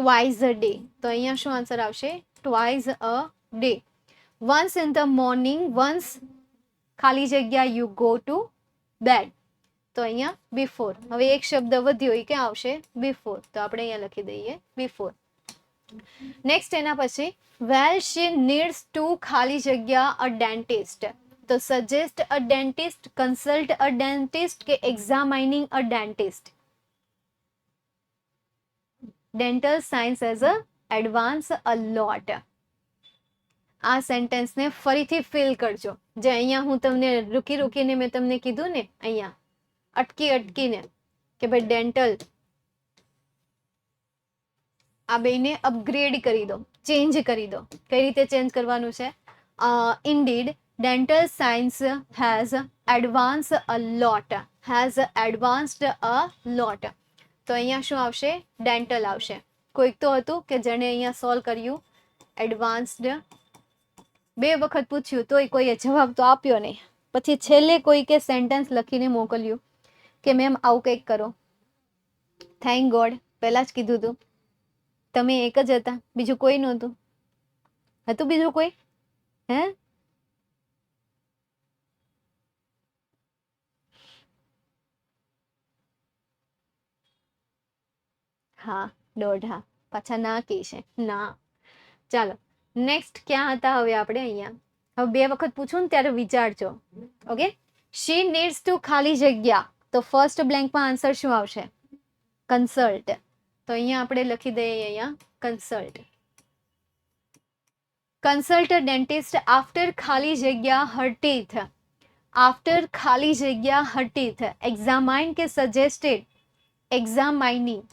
twice a day. તો અહીંયા શું આન્સર આવશે? twice a day. Once in the morning, once ખાલી જગ્યા you go to bed. તો અહીંયા બિફોર. હવે એક શબ્દ વધ્યો એ ક્યાં આવશે? બિફોર. તો આપણે અહીંયા લખી દઈએ બિફોર. નેક્સ્ટ એના પછી વેલ શી નીડ્સ ટુ ખાલી જગ્યા અ ડેન્ટિસ્ટ. તો suggest a dentist, consult a dentist કે examining a dentist? Dental science as a advance a lot. આ સેન્ટેન્સને ફરીથી ફિલ કરજો. જે અહીંયા હું તમને રૂકીને મેં તમને કીધું ને, અહીંયા અટકીને કે ભાઈ ડેન્ટલ આ બેને અપગ્રેડ કરી દો, ચેન્જ કરી દો. કઈ રીતે ચેન્જ કરવાનું છે? Indeed dental science has advance a lot. Has advanced a lot. તો અહીંયા શું આવશે? ડેન્ટલ આવશે. કોઈક તો હતું કે જેણે અહીંયા સોલ્વ કર્યું એડવાન્સ્ડ. બે વખત પૂછ્યું તોય કોઈએ જવાબ તો આપ્યો નહીં. પછી છેલ્લે કોઈકે સેન્ટેન્સ લખીને મોકલ્યું કે મેમ આવું કંઈક કરો. થેન્ક ગોડ પહેલા જ કીધું હતું. તમે એક જ હતા, બીજું કોઈ નહોતું. હતું બીજું કોઈ? હે? હા દોઢા. પાછા ના કહે છે ના. ચાલો નેક્સ્ટ ક્યાં હતા હવે આપણે? અહીંયા. હવે બે વખત પૂછું ને ત્યારે વિચારજો. ઓકે. શી નીડ્સ ટુ ખાલી જગ્યા. તો ફર્સ્ટ બ્લેન્કમાં આન્સર શું આવશે? કન્સલ્ટ. તો અહીંયા આપણે લખી દઈએ અહીંયા કન્સલ્ટ. કન્સલ્ટ ડેન્ટિસ્ટ આફ્ટર ખાલી જગ્યા હર ટીથ. આફ્ટર ખાલી જગ્યા હર ટીથ. એક્ઝામાઇન કે સજેસ્ટેડ? એક્ઝામાઇનિંગ.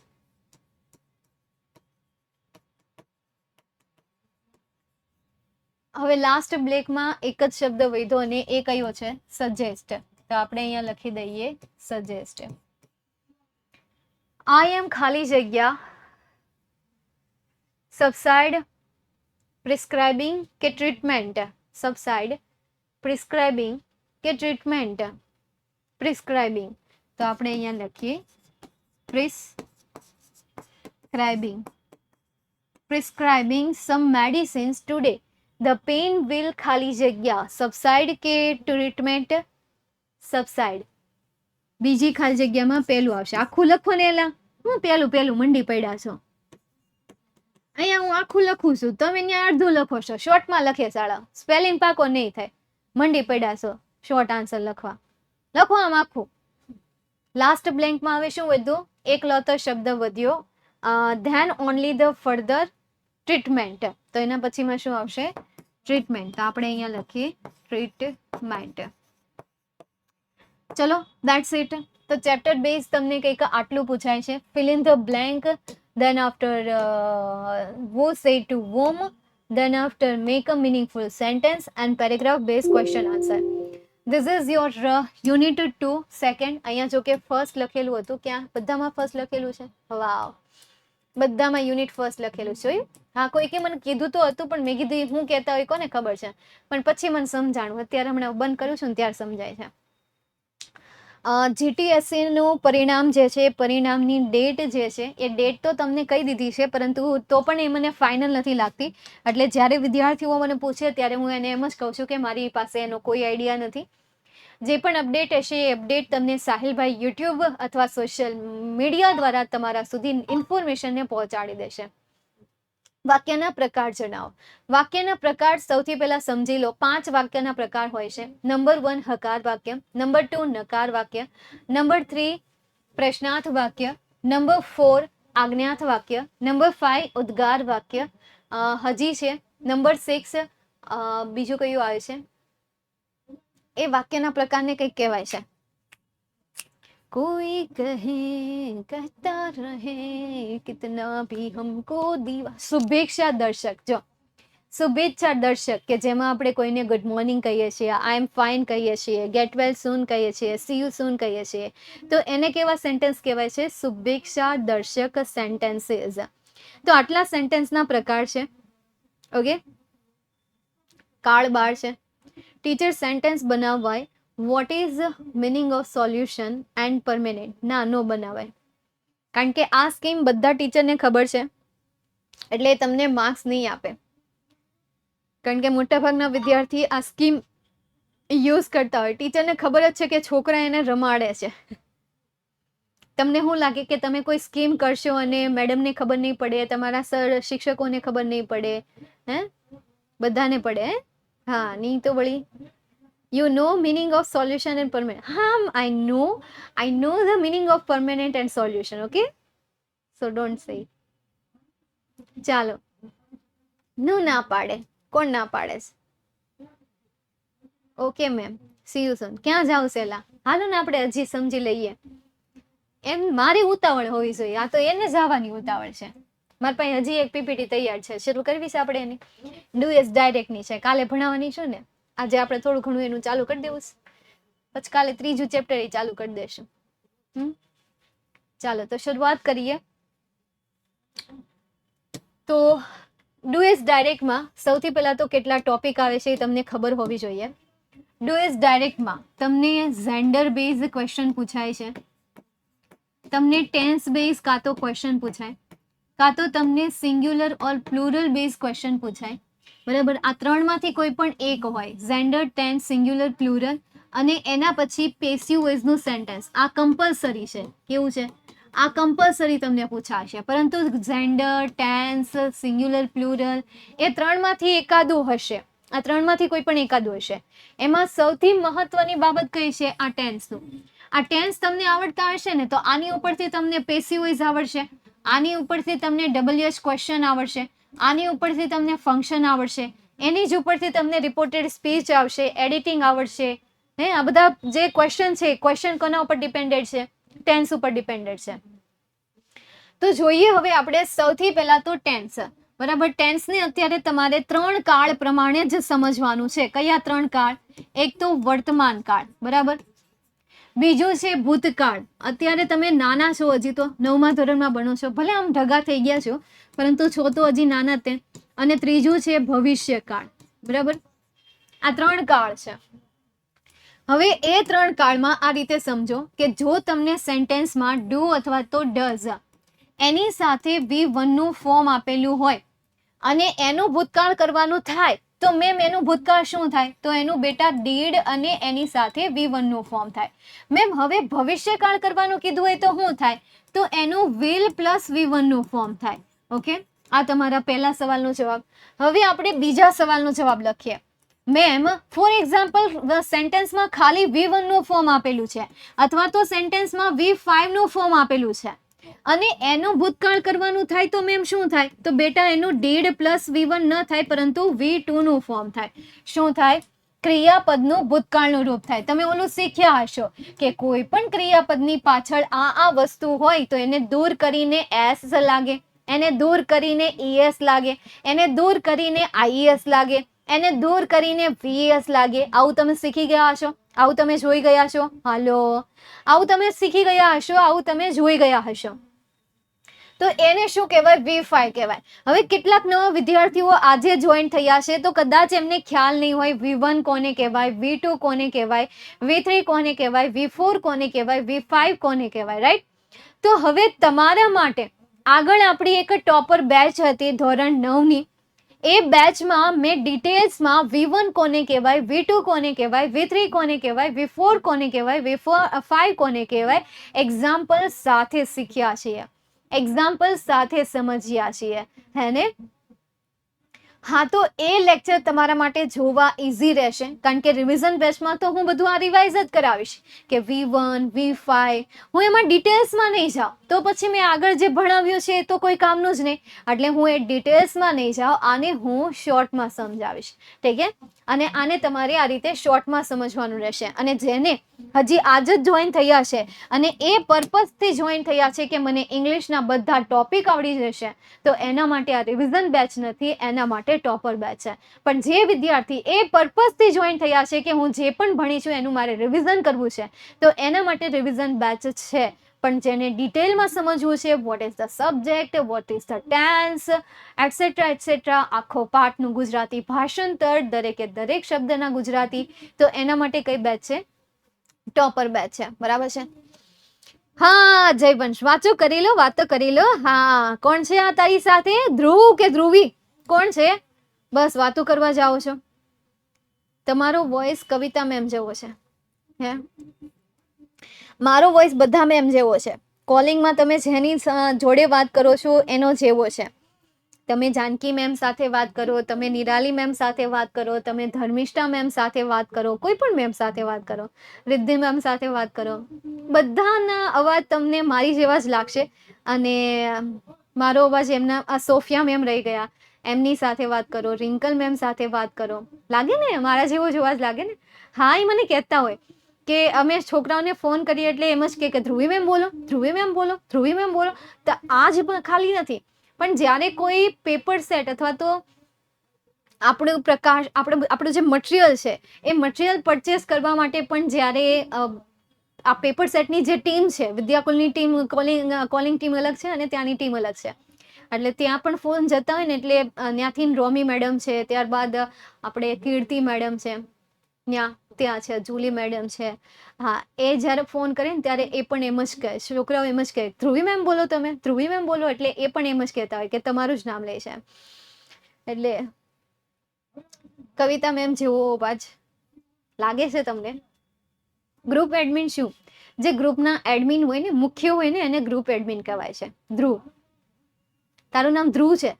હવે લાસ્ટ બ્લેકમાં એક જ શબ્દ વધ્યો અને એ કયો છે? સજેસ્ટ. તો આપણે અહીંયા લખી દઈએ સજેસ્ટ. આઈ એમ ખાલી જગ્યા સબસાઇડ પ્રિસ્ક્રાઇબિંગ કે ટ્રીટમેન્ટ? સબસાઇડ પ્રિસ્ક્રાઇબિંગ કે ટ્રીટમેન્ટ? પ્રિસ્ક્રાઇબિંગ. તો આપણે અહીંયા લખીએ prescribing. Prescribing some medicines today. The pain will ખાલી જગ્યા સબસાઇડ કે ટ્રીટમેન્ટ? સબસાઇડ. બીજી ખાલી જગ્યામાં પહેલું આવશે. આખું લખો ને એલા. હું પેલું મંડી પડ્યા છો. અહીંયા હું આખું લખું છું, તમે ત્યાં અડધું લખો છો, શોર્ટમાં લખે શાળા, સ્પેલિંગ પાકો નહીં થાય. મંડી પડ્યા છો શોર્ટ આન્સર લખવા, લખો આમ આખું. લાસ્ટ બ્લેન્કમાં હવે શું વધ્યું? એકલતો શબ્દ વધ્યો. Than only the further treatment, તો એના પછીમાં શું આવશે? ટ્રીટમેન્ટ. તો આપણે અહીંયા લખીએ ટ્રીટમેન્ટ. ચલો દેટ્સ ઇટ. તો ચેપ્ટર બેઝ તમને કંઈક આટલું પૂછાય છે. Fill in the blank, then after who say to whom, then after make a meaningful sentence and paragraph based question answer. This is your unit 2 second. અહીંયા જો કે ફર્સ્ટ લખેલું હતું, ક્યાં બધામાં ફર્સ્ટ લખેલું છે? વાવ, બધામાં યુનિટ ફર્સ્ટ લખેલું છે. હા, કોઈકે મને કીધું તો હતું, પણ મેં કીધું હું કહેતા હોય કોને ખબર છે, પણ પછી મને સમજાણું. અત્યારે હમણાં બંધ કરું છું ને ત્યારે સમજાય છે. જીટીએસસી નું પરિણામ જે છે, પરિણામની ડેટ જે છે એ ડેટ તો તમને કહી દીધી છે, પરંતુ તો પણ એ મને ફાઇનલ નથી લાગતી. એટલે જ્યારે વિદ્યાર્થીઓ મને પૂછે ત્યારે હું એને એમ જ કહું છું કે મારી પાસે એનો કોઈ આઈડિયા નથી. જે પણ અપડેટ હશે એ અપડેટ તમને સાહિલભાઈ યુટ્યુબ અથવા સોશિયલ મીડિયા દ્વારા તમારા સુધી ઇન્ફોર્મેશનને પહોંચાડી દેશે. વાક્યના પ્રકાર જણાવો. વાક્યના પ્રકાર સૌથી પહેલા સમજી લો. 5 વાક્યના પ્રકાર હોય છે. નંબર 1 હકાર વાક્ય, નંબર 2 નકાર વાક્ય, નંબર 3 પ્રશ્નાર્થ વાક્ય, નંબર 4 આજ્ઞાર્થ વાક્ય, નંબર 5 ઉદ્ગાર વાક્ય. હજી છે નંબર 6 બીજું કયું આવે છે? એ વાક્યના પ્રકારને કંઈક કહેવાય છે. कोई कहे कहता रहे कितना भी हमको दीवा. શુભેચ્છા દર્શક. જો શુભેચ્છા દર્શક કે જેમાં આપણે કોઈને ગુડ મોર્નિંગ કહીએ છીએ, આઈ એમ ફાઇન કહીએ છીએ, ગેટ વેલ સૂન કહીએ છીએ, સી યુ સૂન કહીએ છીએ, તો એને કેવા સેન્ટેન્સ કહેવાય છે? શુભેચ્છા દર્શક સેન્ટેન્સીસ. તો આટલા સેન્ટેન્સના પ્રકાર છે. ઓકે, કાળબાળ છે. ટીચર સેન્ટેન્સ બનાવવાય. What is meaning of solution and permanent? ના, નો બનાવાય, કારણ કે આ સ્કીમ બધા ટીચરને ખબર છે, એટલે તમને માર્ક્સ નહીં આપે. કારણ કે મોટાભાગના વિદ્યાર્થી આ સ્કીમ યુઝ કરતા હોય. ટીચરને ખબર જ છે કે છોકરા એને રમાડે છે. તમને શું લાગે કે તમે કોઈ સ્કીમ કરશો અને મેડમને ખબર નહીં પડે, તમારા સર શિક્ષકોને ખબર નહીં પડે? હે, બધાને પડે. હા, નહીં તો વળી. You know meaning of solution and permanent. I know the meaning of permanent and solution. Okay, so don't say. ચાલો, નું ના પાડે. કોણ ના પાડે છે? ઓકે મેમ, સી યુ સૂન. ક્યાં જાવ સેલા? હાલો ને આપણે હજી સમજી લઈએ. એમ મારી ઉતાવળ હોવી જોઈએ. આ તો એને જવાની ઉતાવળ છે. મારી પાસે હજી એક પીપીટી તૈયાર છે, શરૂ કરવી છે આપણે એની. ડુ એસ ડાયરેક્ટની છે, કાલે ભણાવવાની છું ને. આજે આપણે થોડું ઘણું એનું ચાલુ કરી દેવું, પછી કાલે 3જું ચેપ્ટર એ ચાલુ કરી દેશું. ચાલો તો શરૂઆત કરીએ. તો ડુએસ ડાયરેક્ટમાં સૌથી પહેલા તો કેટલા ટોપિક આવે છે એ તમને ખબર હોવી જોઈએ. ડુએસ ડાયરેક્ટમાં તમને જેન્ડર બેઝ ક્વેશ્ચન પૂછાય છે, તમને ટેન્સ બેઝ કાં તો ક્વેશ્ચન પૂછાય, કાં તો તમને સિંગ્યુલર ઓર પ્લુરલ બેઝ ક્વેશ્ચન પૂછાય. બરાબર, આ ત્રણમાંથી કોઈ પણ એક હોય. જેન્ડર, ટેન્સ, સિંગ્યુલર, પ્લુરલ, અને એના પછી પેસિવ વોઇસનું સેન્ટેન્સ. આ કમ્પલસરી છે. કેવું છે? આ કમ્પલસરી તમને પૂછાશે. પરંતુ જેન્ડર, ટેન્સ, સિંગ્યુલર, પ્લુરલ એ ત્રણમાંથી એકાદું હશે. આ ત્રણમાંથી કોઈ પણ એકાદું હશે. એમાં સૌથી મહત્વની બાબત કઈ છે? આ ટેન્સનું. આ ટેન્સ તમને આવડતા હશે ને તો આની ઉપરથી તમને પેસિવ વોઇસ આવડશે, આની ઉપરથી તમને WH ક્વેશ્ચન આવડશે, આની ઉપરથી તમને ફંક્શન આવડશે, એની જ ઉપરથી તમને રિપોર્ટેડ સ્પીચ આવશે, એડિટિંગ આવડશે. હે, આ બધા જે ક્વેશ્ચન છે, ક્વેશ્ચન કોના ઉપર ડિપેન્ડેડ છે? ટેન્સ ઉપર ડિપેન્ડેડ છે. તો જોઈએ હવે આપણે સૌથી પહેલા તો ટેન્સ. બરાબર, ટેન્સને અત્યારે તમારે 3 કાળ પ્રમાણે જ સમજવાનું છે. કયા 3 કાળ? એક તો વર્તમાન કાળ, બરાબર. બીજું છે ભૂતકાળ. અત્યારે તમે નાના છો, હજી તો 9મા ધોરણમાં ભણો છો, ભલે આમ ઢગા થઈ ગયા છો, પરંતુ છો તો હજી નાના તે. અને ત્રીજું છે ભવિષ્યકાળ. બરાબર, આ 3 કાળ છે. હવે એ 3 કાળમાં આ રીતે સમજો કે જો તમને સેન્ટેન્સમાં ડુ અથવા તો ડઝ એની સાથે V1 નું ફોર્મ આપેલું હોય અને એનું ભૂતકાળ કરવાનું થાય તો મેમ એનું ભૂતકાળ શું થાય? તો એનું બેટા ડીડ અને એની સાથે V1 નું ફોર્મ થાય. મેમ હવે ભવિષ્યકાળ કરવાનું કીધું હોય તો શું થાય? તો એનું will પ્લસ V1 નું ફોર્મ થાય. ઓકે, આ તમારા પહેલા સવાલનો જવાબ. હવે આપણે બીજા સવાલનો જવાબ લખીએ. મેમ ફોર એક્ઝામ્પલ સેન્ટેન્સમાં ખાલી V1 નું ફોર્મ આપેલું છે અથવા તો સેન્ટેન્સમાં V5 નું ફોર્મ આપેલું છે અને એનું ભૂતકાળ કરવાનું થાય તો મેમ શું થાય? તો બેટા એનું ડીડ પ્લસ V1 ન થાય પરંતુ V2 નું ફોર્મ થાય. શું થાય? ક્રિયાપદનું ભૂતકાળનું રૂપ થાય. તમે ઓલું શીખ્યા હશો કે કોઈ પણ ક્રિયાપદની પાછળ આ વસ્તુ હોય તો એને દૂર કરીને s લાગે, એને દૂર કરીને es લાગે, એને દૂર કરીને ies લાગે, એને દૂર કરીને ves લાગે. આવું તમે શીખી ગયા હશો, આવું તમે જોઈ ગયા છો. હાલો, આવું તમે શીખી ગયા હશો, આવું તમે જોઈ ગયા હશો. તો એને શું કહેવાય? V5 કહેવાય. હવે કેટલાક નવા વિદ્યાર્થીઓ આજે જોઈન થયા છે તો કદાચ એમને ખ્યાલ નહીં હોય V1 કોને કહેવાય, V2 કોને કહેવાય, V3 કોને કહેવાય, V4 કોને કહેવાય, V5 કોને કહેવાય, રાઈટ? તો હવે તમારા માટે આગળ આપણી એક ટોપર બેચ હતી ધોરણ 9ની. એ બેચમાં મેં ડિટેલ્સમાં V1 કોને કહેવાય, V2 કોને કહેવાય, V3 કોને કહેવાય, V4 કોને કહેવાય, V5 કોને કહેવાય એક્ઝામ્પલ સાથે શીખ્યા છીએ, એક્ઝામ્પલ સાથે સમજ્યા છીએ, હે ને? હા, તો એ લેક્ચર તમારા માટે જોવા ઈઝી રહેશે કારણ કે રિવિઝન બેચમાં તો હું બધું આ રિવાઇઝ જ કરાવીશ કે V1, V5 હું એમાં ડિટેલ્સમાં નહીં જાઉં તો પછી મેં આગળ જે ભણાવ્યું છે એ તો કોઈ કામનું જ નહીં. એટલે હું એ ડિટેલ્સમાં નહીં જાઉં, આને હું શોર્ટમાં સમજાવીશ. ઠીક છે? અને આને તમારે આ રીતે શોર્ટમાં સમજવાનું રહેશે. અને જેને હજી આજ જ જોઈન થયા છે અને એ પર્પઝથી જોઈન થયા છે કે મને ઇંગ્લિશના બધા ટોપિક આવડી જશે તો એના માટે આ રિવિઝન બેચ નથી, એના માટે ટોપર બેચ છે. પણ જે વિદ્યાર્થી એ પર્પઝથી જોઈન થયા છે કે હું જે પણ ભણી છું એનું મારે રિવિઝન કરવું છે તો એના માટે રિવિઝન બેચ છે. પણ જેને ડિટેલમાં સમજવું છે what is the subject, what is the tense, etcetera etcetera, આખો પાઠનું ગુજરાતી ભાષાંતર, દરેકે દરેક શબ્દના ગુજરાતી, તો એના માટે કઈ બેચ છે? ટોપર બેચ છે. બરાબર છે? હા જયવંશ, વાંચો કરી લો, વાતો કરી લો. હા, કોણ છે આ તારી સાથે? ધ્રુવ કે ધ્રુવી? કોણ છે? બસ વાતો કરવા જાઓ છો. તમારો વોઇસ કવિતા મેમ જેવો છે. હે, મારો વોઇસ બધા મેમ જેવો છે. કોલિંગમાં તમે જેની જોડે વાત કરો છો એનો જેવો છે. તમે જાનકી મેમ સાથે વાત કરો, તમે નિરાલી મેમ સાથે વાત કરો, તમે ધર્મિષ્ઠા મેમ સાથે વાત કરો, કોઈ પણ મેમ સાથે વાત કરો, રિદ્ધિ મેમ સાથે વાત કરો, બધાના અવાજ તમને મારી જેવા જ લાગશે. અને મારો અવાજ એમના સોફિયા મેમ રહી ગયા, એમની સાથે વાત કરો, રિંકલ મેમ સાથે વાત કરો, લાગે ને મારા જેવો જ અવાજ લાગે ને? હા, એ મને કહેતા હોય કે અમે છોકરાઓને ફોન કરીએ એટલે એમ જ કે ધ્રુવી મેમ બોલો, ધ્રુવી મેમ બોલો, ધ્રુવી મેમ બોલો. તો આ જ ખાલી નથી, પણ જ્યારે કોઈ પેપર સેટ અથવા તો આપણું પ્રકાશ આપણું જે મટીરિયલ છે એ મટીરિયલ પરચેસ કરવા માટે પણ જ્યારે આ પેપર સેટની જે ટીમ છે, વિદ્યાકુલની ટીમ, કોલિંગ ટીમ અલગ છે અને ત્યાંની ટીમ અલગ છે. એટલે ત્યાં પણ ફોન જતા હોય ને એટલે ત્યાંથી રોમી મેડમ છે, ત્યારબાદ આપણે કીર્તિ મેડમ છે, ત્યાં છે જુલી મેડમ છે. હા, એ જ્યારે ફોન કરે ને ત્યારે એ પણ એમ જ કહે, છોકરાઓ એમ જ કહે ધ્રુવી મેમ બોલો, તમે ધ્રુવી મેમ બોલો. એટલે એ પણ એમ જ કહેતા હોય કે તમારું જ નામ લે છે. એટલે કવિતા મેમ જેવો અવાજ લાગે છે તમને? ગ્રુપ એડમિન શું? જે ગ્રુપના એડમિન હોય ને, મુખ્ય હોય ને, એને ગ્રુપ એડમિન કહેવાય છે. ધ્રુવ, તારું નામ ધ્રુવ છે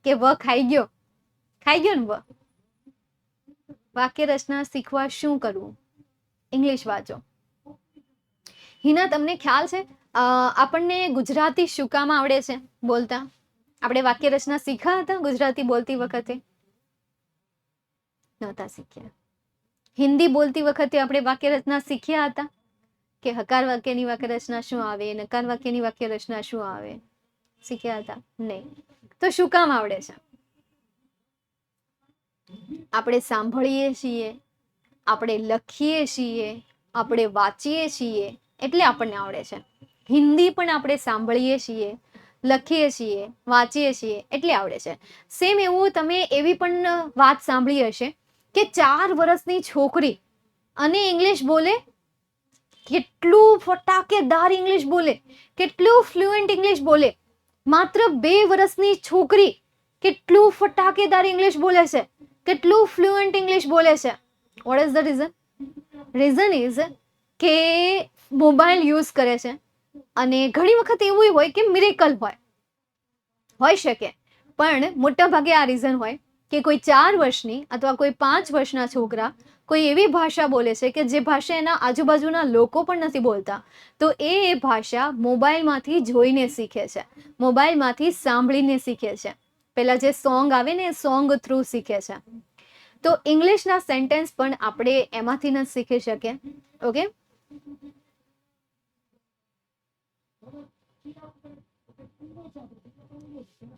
કે વ ખાઈ ગયો? ખાઈ ગયો ને વ? વાક્ય રચના શીખવા શું કરવું? ઇંગ્લિશ વાંચો. હિના, તમને ખ્યાલ છે આપણને ગુજરાતી શું કામ આવડે છે બોલતા? આપણે વાક્ય રચના શીખ્યા હતા ગુજરાતી બોલતી વખતે? નહોતા શીખ્યા. હિન્દી બોલતી વખતે આપણે વાક્ય રચના શીખ્યા હતા કે હકાર વાક્યની વાક્ય રચના શું આવે, નકાર વાક્યની વાક્ય રચના શું આવે? શીખ્યા હતા? નહીં. તો શું કામ આવડે છે? આપણે સાંભળીએ છીએ, આપણે લખીએ છીએ, આપણે વાંચીએ છીએ એટલે આપણને આવડે છે. હિન્દી પણ આપણે સાંભળીએ છીએ, લખીએ છીએ, વાંચીએ છીએ એટલે આવડે છે. સેમ એવું તમે એવી પણ વાત સાંભળી હશે કે 4 વર્ષની છોકરી અને ઇંગ્લિશ બોલે, કેટલું ફટાકેદાર ઇંગ્લિશ બોલે, કેટલું ફ્લુએન્ટ ઇંગ્લિશ બોલે. માત્ર 2 વર્ષની છોકરી કેટલું ફટાકેદાર ઇંગ્લિશ બોલે છે, કેટલું ફ્લુઅન્ટ ઇંગ્લિશ બોલે છે. What is the reason? Reason is કે મોબાઈલ યુઝ કરે છે અને ઘણી વખત એવું હોય કે મિરેકલ હોઈ શકે, પણ મોટા ભાગે આ રીઝન હોય કે કોઈ 4 વર્ષની અથવા કોઈ 5 વર્ષના છોકરા કોઈ એવી ભાષા બોલે છે કે જે ભાષા એના આજુબાજુના લોકો પણ નથી બોલતા, તો એ ભાષા મોબાઈલમાંથી જોઈને શીખે છે, મોબાઈલમાંથી સાંભળીને શીખે છે. પેલા જે સોંગ આવે ને એ સોંગ થ્રુ શીખે છે. તો ઇંગ્લિશના સેન્ટેન્સ પણ આપણે એમાંથી ન શીખી શકીએ. ઓકે,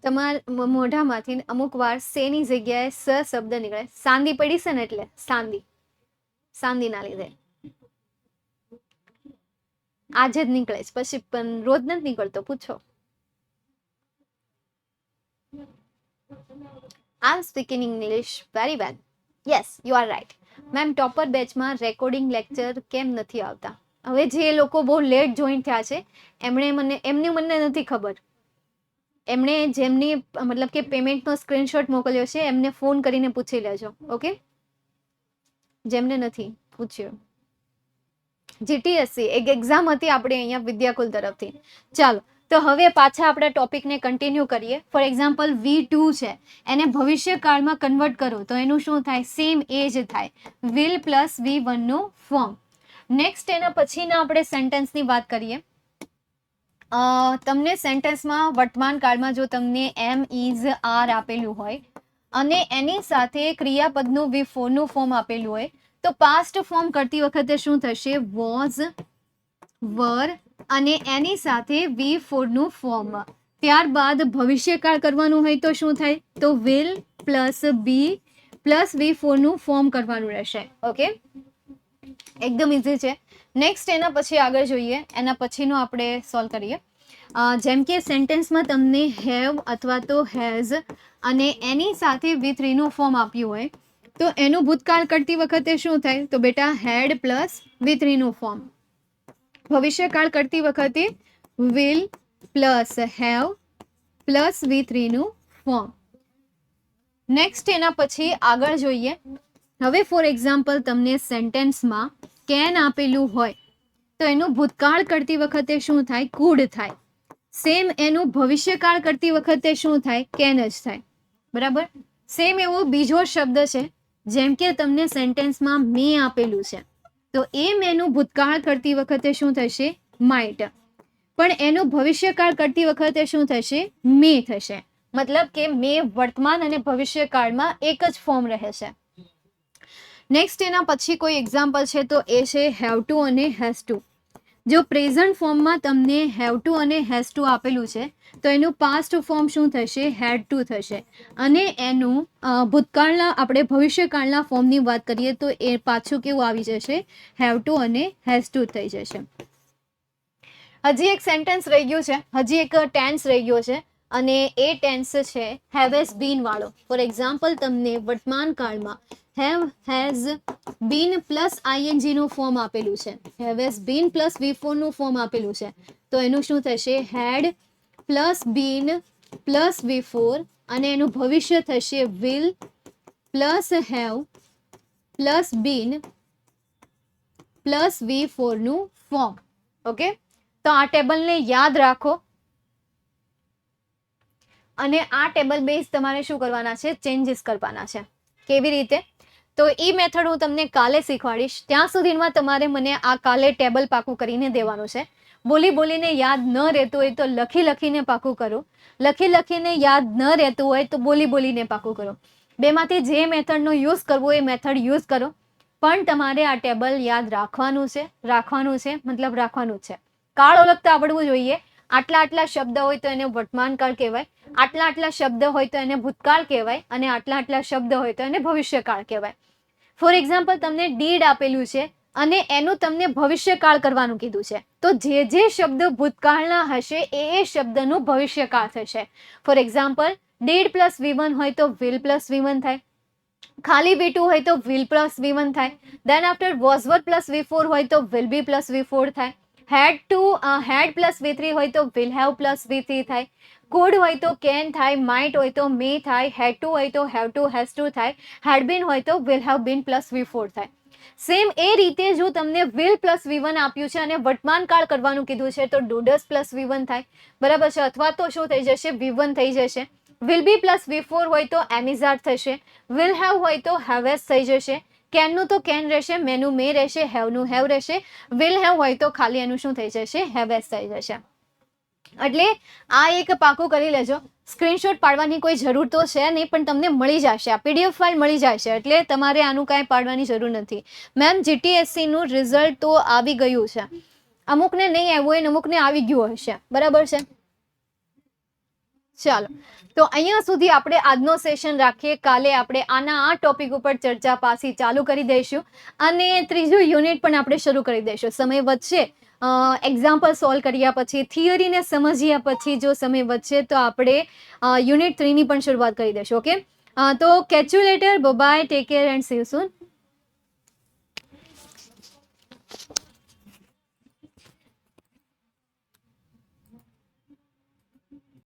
તમારા મોઢામાંથી અમુક વાર સેની જગ્યાએ સ શબ્દ નીકળે. સાંદી પડી છે ને એટલે સાંદીના લીધે આજે જ નીકળે છે, પછી પણ રોજ નથી નીકળતો. પૂછો. I am speaking English very well. Yes, you are right. Ma'am, topper બેચમાં રેકોર્ડિંગ લેક્ચર કેમ નથી આવતા? હવે જે લોકો બહુ લેટ જોઈન થયા છે એમની મને નથી ખબર. એમણે જેમની મતલબ કે પેમેન્ટનો સ્ક્રીનશોટ મોકલ્યો છે એમને ફોન કરીને પૂછી લેજો. ઓકે, જેમને નથી પૂછ્યો. જીટીએસસી એક એક્ઝામ હતી આપણે અહીંયા વિદ્યાકુલ તરફથી. ચાલો, તો હવે પાછા આપણા ટોપિકને કન્ટિન્યુ કરીએ. ફોર એક્ઝામ્પલ V2 છે, એને ભવિષ્યકાળમાં કન્વર્ટ કરો તો એનું શું થાય? સેમ એ જ થાય, વિલ પ્લસ V1 નું ફોર્મ. નેક્સ્ટ એના પછીના આપણે સેન્ટેન્સની વાત કરીએ. તમને સેન્ટેન્સમાં વર્તમાન કાળમાં જો તમને એમ, ઇઝ, આર આપેલું હોય અને એની સાથે ક્રિયાપદનું V4 નું ફોર્મ આપેલું હોય, તો પાસ્ટ ફોર્મ કરતી વખતે શું થશે? વોઝ, વર અને એની સાથે V4 નું ફોર્મ. ત્યારબાદ ભવિષ્યકાળ કરવાનું હોય તો શું થાય? તો will plus B plus V4 નું ફોર્મ કરવાનું રહેશે. ઓકે, એકદમ ઇઝી છે. નેક્સ્ટ એના પછી આગળ જોઈએ, એના પછીનું આપણે સોલ્વ કરીએ. જેમ કે સેન્ટેન્સમાં તમને હેવ અથવા તો હેઝ અને એની સાથે V3 નું ફોર્મ આપ્યું હોય, તો એનું ભૂતકાળ કરતી વખતે શું થાય? તો બેટા હેડ પ્લસ V3 નું ફોર્મ. ભવિષ્યકાળ કરતી વખતે will plus have plus V3 નું ફોર્મ. નેક્સ્ટ એના પછી આગળ જોઈએ. હવે ફોર એક્ઝામ્પલ તમને સેન્ટેન્સમાં કેન આપેલું હોય તો એનું ભૂતકાળ કરતી વખતે શું થાય? કુડ થાય. સેમ એનું ભવિષ્યકાળ કરતી વખતે શું થાય? કેન જ થાય. બરાબર. સેમ એવો બીજો શબ્દ છે, જેમ કે તમને સેન્ટેન્સમાં મે આપેલું છે તો એ મેનું ભૂતકાળ કરતી વખતે શું થશે? માઇટ. પણ એનું ભવિષ્યકાળ કરતી વખતે શું થશે? મે થશે. મતલબ કે મે વર્તમાન અને ભવિષ્યકાળમાં એક જ ફોર્મ રહે છે. નેક્સ્ટ એના પછી કોઈ એક્ઝામ્પલ છે તો એ છે હેવ ટુ અને હેઝ ટુ. જો પ્રેઝન્ટ ફોર્મમાં તમને હેવ ટુ અને હેઝ ટુ આપેલું છે તો એનું પાસ્ટ ફોર્મ શું થશે? હેડ ટુ થશે. અને એનું ભૂતકાળના આપણે ભવિષ્યકાળના ફોર્મની વાત કરીએ તો એ પાછું કેવું આવી જશે? હેવ ટુ અને હેઝ ટુ થઈ જશે. હજી એક સેન્ટેન્સ રહી ગયું છે, હજી એક ટેન્સ રહી ગયો છે અને એ ટેન્સ છે હેવ હેઝ બીન વાળો. ફોર એક્ઝામ્પલ તમને વર્તમાન કાળમાં have has been plus ING નું ફોર્મ આપેલું છે, have has been plus V4 નું ફોર્મ આપેલું છે, તો એનું શું થશે? Had plus bin plus V4 અને એનું ભવિષ્ય થશે will plus have plus bin plus V4 નું ફોર્મ. ઓકે, તો આ ટેબલને યાદ રાખો અને આ ટેબલ બેઝ તમારે શું કરવાના છે? ચેન્જીસ કરવાના છે. કેવી રીતે? તો એ મેથડ હું તમને કાલે શીખવાડીશ. ત્યાં સુધીમાં તમારે મને આ કાલે ટેબલ પાકું કરીને દેવાનું છે. બોલી બોલીને યાદ ન રહેતું હોય તો લખી લખીને પાકું કરો, લખી લખીને યાદ ન રહેતું હોય તો બોલી બોલીને પાકું કરો. બેમાંથી જે મેથડનો યુઝ કરવો એ મેથડ યુઝ કરો, પણ તમારે આ ટેબલ યાદ રાખવાનું છે. મતલબ રાખવાનું છે. કાળ ઓળખતા આવડવું જોઈએ. આટલા આટલા શબ્દ હોય તો એને વર્તમાનકાળ કહેવાય, આટલા આટલા શબ્દ હોય તો એને ભૂતકાળ કહેવાય અને આટલા આટલા શબ્દ હોય તો એને ભવિષ્યકાળ કહેવાય. ફોર એક્ઝામ્પલ તમને ડીડ આપેલું છે અને એનું તમને ભવિષ્યકાળ કરવાનું કીધું છે, તો જે જે શબ્દ ભૂતકાળના હશે એ શબ્દનું ભવિષ્યકાળ થશે. For example did plus V1 હોય તો વિલ પ્લસ V1 થાય, ખાલી V2 હોય તો વિલ પ્લસ V1 થાય, then after was were plus V4 હોય તો વિલ બી પ્લસ V4 થાય, હેડ પ્લસ V3 હોય તો વિલ હેવ પ્લસ V3 થાય, કોડ હોય તો કેન થાય, માઇટ હોય તો મે થાય, હેડ ટુ હોય તો હેવ ટુ હેઝ ટુ થાય, હેડ બીન હોય તો will have been plus V4 થાય. સેમ એ રીતે જો તમને વિલ પ્લસ V1 આપ્યું છે અને વર્તમાન કાળ કરવાનું કીધું છે તો ડુડસ પ્લસ V1 થાય, બરાબર છે. અથવા તો શું થઈ જશે, V1 થઈ જશે. વિલ બી પ્લસ V4 હોય તો એમિઝાર થશે. વિલ હેવ હોય તો હેવેસ થઈ જશે. કેનનું તો કેન રહેશે, મેનું મે રહેશે, હેવનું હેવ રહેશે. વિલ હેવ હોય તો ખાલી એનું શું થઈ જશે, હેવેસ થઈ જશે. એટલે આ એક પાકું કરી લેજો. સ્ક્રીનશોટ પાડવાની કોઈ જરૂર તો છે નહીં, પણ તમને મળી જશે, આ PDF ફાઇલ મળી જશે, એટલે તમારે આનું કાંઈ પાડવાની જરૂર નથી. મેમ GTSCનું રિઝલ્ટ તો આવી ગયું છે, અમુકને નહીં આવ્યું હોય ને અમુકને આવી ગયું હશે, બરાબર છે. ચાલો, તો અહીંયા સુધી આપણે આજનો સેશન રાખીએ. કાલે આપણે આ ટોપિક ઉપર ચર્ચા પાછી ચાલુ કરી દઈશું અને ત્રીજું યુનિટ પણ આપણે શરૂ કરી દઈશું. સમય વધશે, એક્ઝામ્પલ સોલ્વ કર્યા પછી, થિયરીને સમજ્યા પછી જો સમય વધશે તો આપણે યુનિટ 3ની પણ શરૂઆત કરી દઈશું. ઓકે, તો catch you later, bye, take care and see you soon.